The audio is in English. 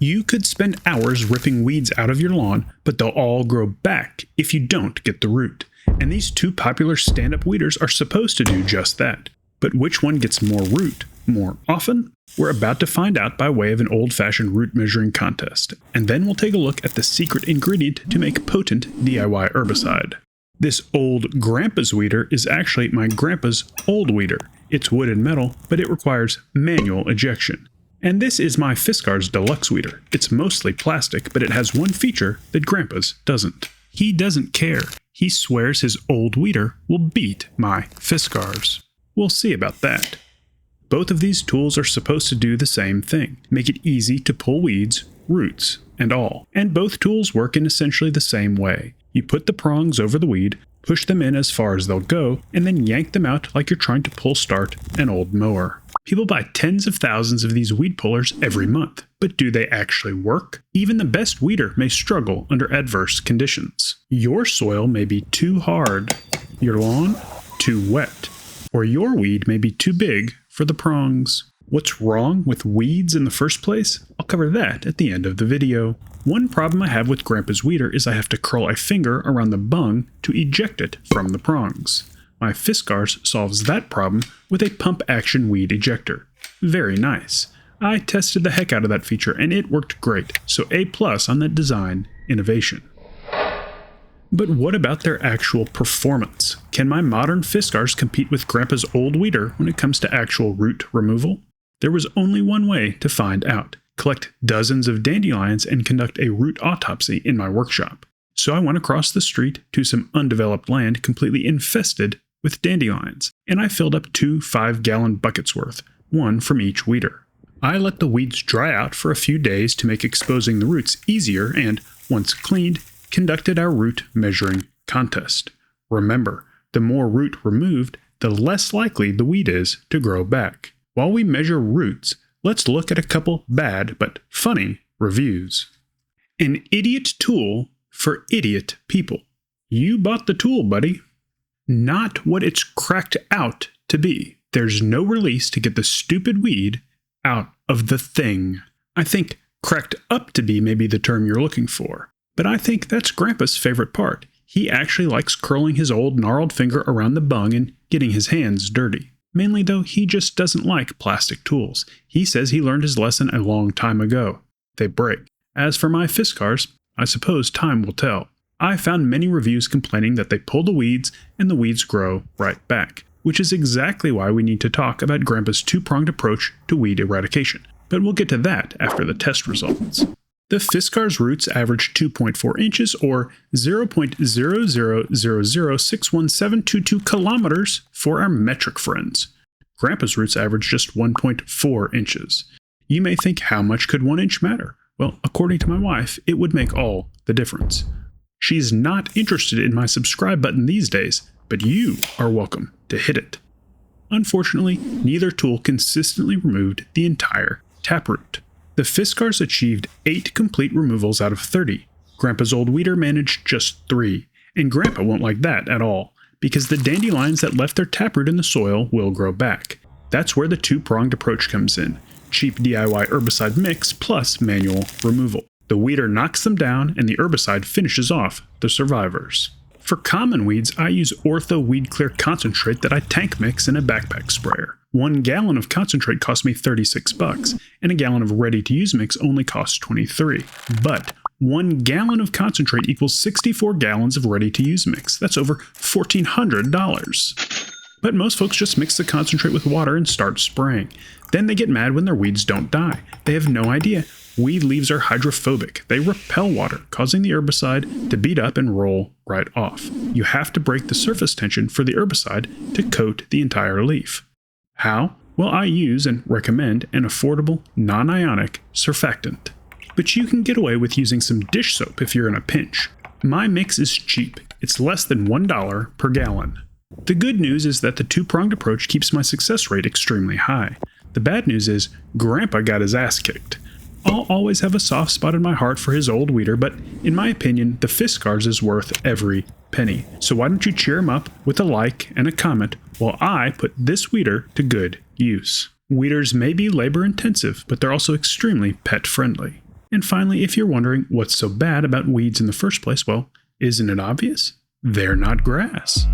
You could spend hours ripping weeds out of your lawn, but they'll all grow back if you don't get the root. And these two popular stand-up weeders are supposed to do just that. But which one gets more root more often? We're about to find out by way of an old-fashioned root measuring contest. And then we'll take a look at the secret ingredient to make potent DIY herbicide. This old Grampa's weeder is actually my grandpa's old weeder. It's wood and metal, but it requires manual ejection. And this is my Fiskars Deluxe Weeder. It's mostly plastic, but it has one feature that Grampa's doesn't. He doesn't care. He swears his old weeder will beat my Fiskars. We'll see about that. Both of these tools are supposed to do the same thing, make it easy to pull weeds, roots, and all. And both tools work in essentially the same way. You put the prongs over the weed, push them in as far as they'll go, and then yank them out like you're trying to pull start an old mower. People buy tens of thousands of these weed pullers every month, but do they actually work? Even the best weeder may struggle under adverse conditions. Your soil may be too hard, your lawn too wet, or your weed may be too big for the prongs. What's wrong with weeds in the first place? I'll cover that at the end of the video. One problem I have with Grampa's weeder is I have to curl a finger around the bung to eject it from the prongs. My Fiskars solves that problem with a pump-action weed ejector. Very nice. I tested the heck out of that feature and it worked great, so A+ on that design innovation. But what about their actual performance? Can my modern Fiskars compete with Grampa's old weeder when it comes to actual root removal? There was only one way to find out. Collect dozens of dandelions and conduct a root autopsy in my workshop. So I went across the street to some undeveloped land completely infested with dandelions, and I filled up 2 5-gallon buckets worth, one from each weeder. I let the weeds dry out for a few days to make exposing the roots easier and, once cleaned, conducted our root measuring contest. Remember, the more root removed, the less likely the weed is to grow back. While we measure roots, let's look at a couple bad but funny reviews. An idiot tool for idiot people. You bought the tool, buddy. Not what it's cracked out to be. There's no release to get the stupid weed out of the thing. I think cracked up to be may be the term you're looking for. But I think that's Grampa's favorite part. He actually likes curling his old gnarled finger around the bung and getting his hands dirty. Mainly though, he just doesn't like plastic tools. He says he learned his lesson a long time ago. They break. As for my Fiskars, I suppose time will tell. I found many reviews complaining that they pull the weeds and the weeds grow right back, which is exactly why we need to talk about Grampa's two-pronged approach to weed eradication. But we'll get to that after the test results. The Fiskars roots average 2.4 inches or 0.000061722 kilometers for our metric friends. Grampa's roots average just 1.4 inches. You may think, how much could 1 inch matter? Well, according to my wife, it would make all the difference. She's not interested in my subscribe button these days, but you are welcome to hit it. Unfortunately, neither tool consistently removed the entire taproot. The Fiskars achieved 8 complete removals out of 30. Grampa's old weeder managed just 3, and Grampa won't like that at all, because the dandelions that left their taproot in the soil will grow back. That's where the two-pronged approach comes in. Cheap DIY herbicide mix plus manual removal. The weeder knocks them down and the herbicide finishes off the survivors. For common weeds, I use Ortho Weed Clear concentrate that I tank mix in a backpack sprayer. 1 gallon of concentrate cost me $36, and a gallon of ready-to-use mix only costs $23. But 1 gallon of concentrate equals 64 gallons of ready-to-use mix. That's over $1,400. But most folks just mix the concentrate with water and start spraying. Then they get mad when their weeds don't die. They have no idea. Weed leaves are hydrophobic. They repel water, causing the herbicide to beat up and roll right off. You have to break the surface tension for the herbicide to coat the entire leaf. How? Well, I use and recommend an affordable, non-ionic surfactant. But you can get away with using some dish soap if you're in a pinch. My mix is cheap. It's less than $1 per gallon. The good news is that the two-pronged approach keeps my success rate extremely high. The bad news is Grampa got his ass kicked. I'll always have a soft spot in my heart for his old weeder, but in my opinion, the Fiskars is worth every penny. So why don't you cheer him up with a like and a comment while I put this weeder to good use. Weeders may be labor intensive, but they're also extremely pet friendly. And finally, if you're wondering what's so bad about weeds in the first place, well, isn't it obvious? They're not grass.